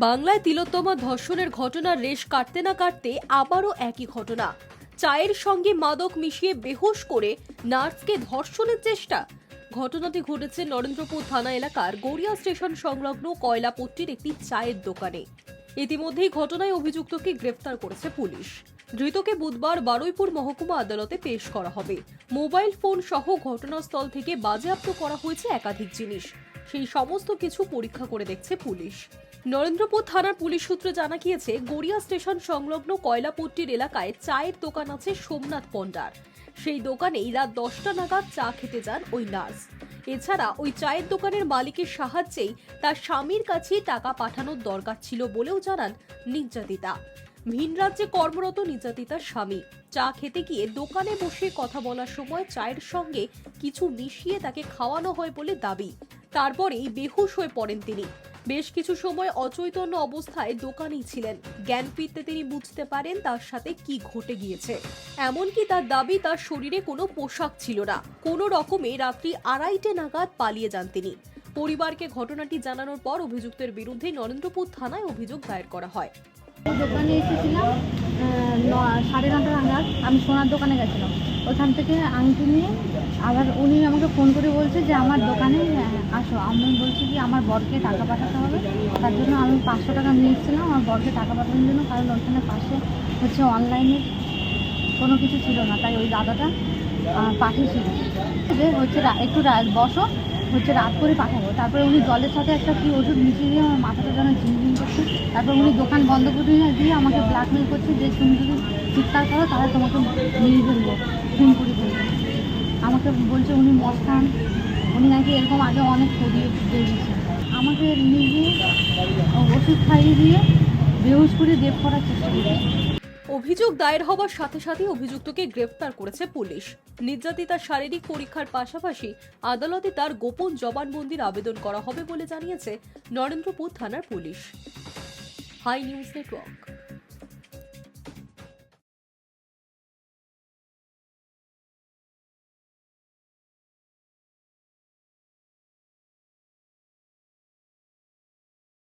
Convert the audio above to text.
বাংলায় তিলোত্তমা ধর্ষণের ঘটনার রেশ কাটতে না কাটতে আবারও একই ঘটনা। চায়ের সঙ্গে মাদক মিশিয়ে বেহুশ করে নার্সকে ধর্ষণের চেষ্টা। ঘটনাটি ঘটেছে নরেন্দ্রপুর থানা এলাকার গড়িয়া স্টেশন সংলগ্ন কয়লাপট্টির একটি চায়ের দোকানে। ইতিমধ্যেই ঘটনায় অভিযুক্তকে গ্রেফতার করেছে পুলিশ। ধৃতকে বুধবার বারুইপুর মহকুমা আদালতে পেশ করা হবে। মোবাইল ফোন সহ ঘটনাস্থল থেকে বাজেয়াপ্ত করা হয়েছে একাধিক জিনিস। সেই সমস্ত কিছু পরীক্ষা করে দেখছে পুলিশ। নরেন্দ্রপুর থানার পুলিশ সূত্রে জানা গিয়েছে, গড়িয়া স্টেশন সংলগ্ন কয়লাপট্টির এলাকায় চায়ের দোকান আছে সোমনাথ পণ্ডার। সেই দোকানেই রাত 10টা নাগাদ চা খেতে যান ওই নার্স। এছাড়া ওই চায়ের দোকানের মালিকের সাহায্যেই তার স্বামীর কাছে টাকা পাঠানোর দরকার ছিল বলেও জানান নির্যাতিতা। ভিন রাজ্যে কর্মরত নির্যাতিতার স্বামী চা খেতে গিয়ে দোকানে বসে কথা বলার সময় চায়ের সঙ্গে কিছু মিশিয়ে তাকে খাওয়ানো হয় বলে দাবি। তারপরেই বেহুশ হয়ে পড়েন তিনি। বেশ কিছু সময় অচৈতন্য অবস্থায় দোকানেই ছিলেন। জ্ঞান ফিরতে তিনি বুঝতে পারেন তার সাথে কি ঘটে গিয়েছে। এমনকি তার দাবি, তার শরীরে কোনো পোশাক ছিল না। কোনো রকমে রাত্রি 2:30 নাগাদ পালিয়ে যান তিনি। পরিবারকে ঘটনাটি জানানোর পর অভিযুক্তের বিরুদ্ধে নরেন্দ্রপুর থানায় অভিযোগ দায়ের করা হয়। দোকানে এসেছিলাম 9:30 নাগাদ। আমি সোনার দোকানে গেছিলাম, ওখান থেকে আংটি নিয়ে আবার উনি আমাকে ফোন করে বলছে যে আমার দোকানে আসো। আমি বলছি কি আমার বরকে টাকা পাঠাতে হবে, তার জন্য আমি 500 টাকা নিয়ে এসেছিলাম আমার বরকে টাকা পাঠানোর জন্য, কারণ ওখানে পাশে অনলাইনে কোনো কিছু ছিল না, তাই ওই দাদাটা পাঠিয়েছিল যে একটু বসো, রাত করে পাঠাবো। তারপরে উনি জলের সাথে একটা কি ওষুধ মিশিয়ে দিয়ে আমার মাথাটা যেন ঝিমঝিম করছে। তারপর উনি দোকান বন্ধ করে দিয়ে আমাকে ব্ল্যাকমেল করছে যে তুমি যদি চিৎকার করো তাহলে তোমাকে মেরে ফেলবো, খুন করে ফেলবো। আমাকে বলছে উনি মদ খান, উনি নাকি এরকম আগে অনেক করিয়ে দিয়েছে। আমাকে নিজে ওষুধ খাইয়ে দিয়ে বেহুশ করে রেপ করার চেষ্টা করেছে। অভিযোগ দায়ের হওয়ার সাথে সাথে অভিযুক্তকে গ্রেফতার করেছে পুলিশ। নির্যাতিতার শারীরিক পরীক্ষার পাশাপাশি আদালতে তার গোপন জবানবন্দির আবেদন করা হবে বলে জানিয়েছে নরেন্দ্রপুর থানার পুলিশ। High news network.